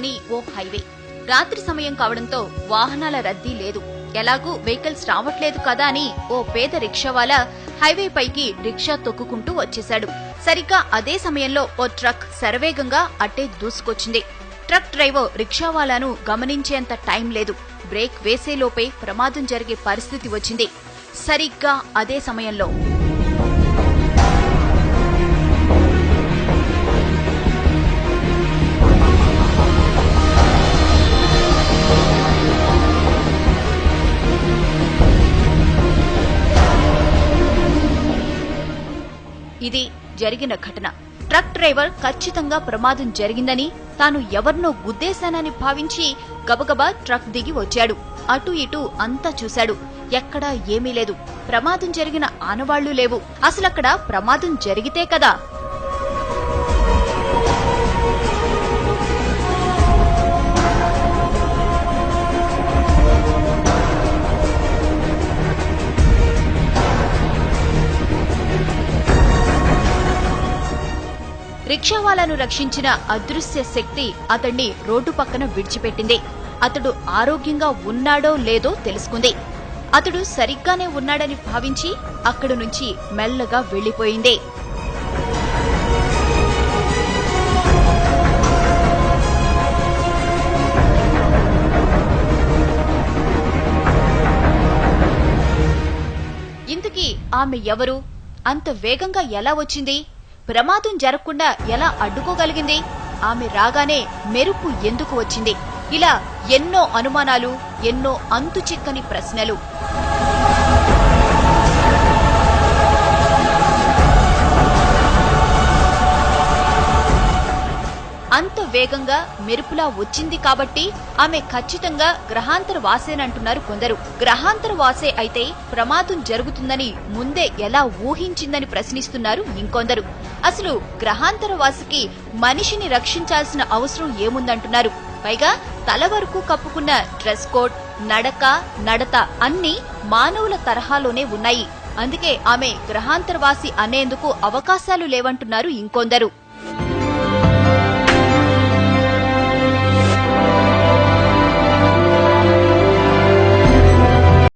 మధ్యలోని ఓ highway. రాత్రి సమయం కావడంతో వాహనాల రద్దీ లేదు. ఎలాగూ వెహికల్స్ రావట్లేదు కదా అని ఓ పేద రిక్షావాలా హైవే పైకి రిక్షా తొక్కుకుంటూ వచ్చేశాడు. సరిగ్గా అదే సమయంలో ఓ ట్రక్ శరవేగంగా అట్టే దూసుకొచ్చింది. ట్రక్ డ్రైవర్ రిక్షావాలాను గమనించేంత టైం లేదు. బ్రేక్ వేసేలోపే ప్రమాదం జరిగే పరిస్థితి వచ్చింది. సరిగ్గా అదే సమయంలో ఇది జరిగిన ఘటన. ట్రక్ డ్రైవర్ ఖచ్చితంగా ప్రమాదం జరిగిందని, తాను ఎవరినో గుద్దేశానని భావించి గబగబా ట్రక్ దిగి వచ్చాడు. అటు ఇటు అంతా చూశాడు. ఎక్కడా ఏమీ లేదు. ప్రమాదం జరిగిన ఆనవాళ్లు లేవు. అసలక్కడ ప్రమాదం జరిగితే కదా. రిక్షావాలాను రక్షించిన అదృశ్య శక్తి అతణ్ణి రోడ్డు పక్కన విడిచిపెట్టింది. అతడు ఆరోగ్యంగా ఉన్నాడో లేదో తెలుసుకుంది. అతడు సరిగ్గానే ఉన్నాడని భావించి అక్కడి నుంచి మెల్లగా వెళ్లిపోయింది. ఇంతకీ ఆమె ఎవరు? అంత వేగంగా ఎలా వచ్చింది? ప్రమాదం జరగకుండా ఎలా అడ్డుకోగలిగింది? ఆమె రాగానే మెరుపు ఎందుకు వచ్చింది? ఇలా ఎన్నో అనుమానాలు, ఎన్నో అంతుచిక్కని ప్రశ్నలు. అంత వేగంగా మెరుపులా వచ్చింది కాబట్టి ఆమె ఖచ్చితంగా గ్రహాంతర వాసేనంటున్నారు కొందరు. గ్రహాంతర వాసే అయితే ప్రమాదం జరుగుతుందని ముందే ఎలా ఊహించిందని ప్రశ్నిస్తున్నారు ఇంకొందరు. అసలు గ్రహాంతర వాసికి మనిషిని రక్షించాల్సిన అవసరం ఏముందంటున్నారు. పైగా తల వరకు కప్పుకున్న డ్రెస్ కోడ్, నడక, నడత అన్నీ మానవుల తరహాలోనే ఉన్నాయి. అందుకే ఆమె గ్రహాంతరవాసి అనేందుకు అవకాశాలు లేవంటున్నారు ఇంకొందరు.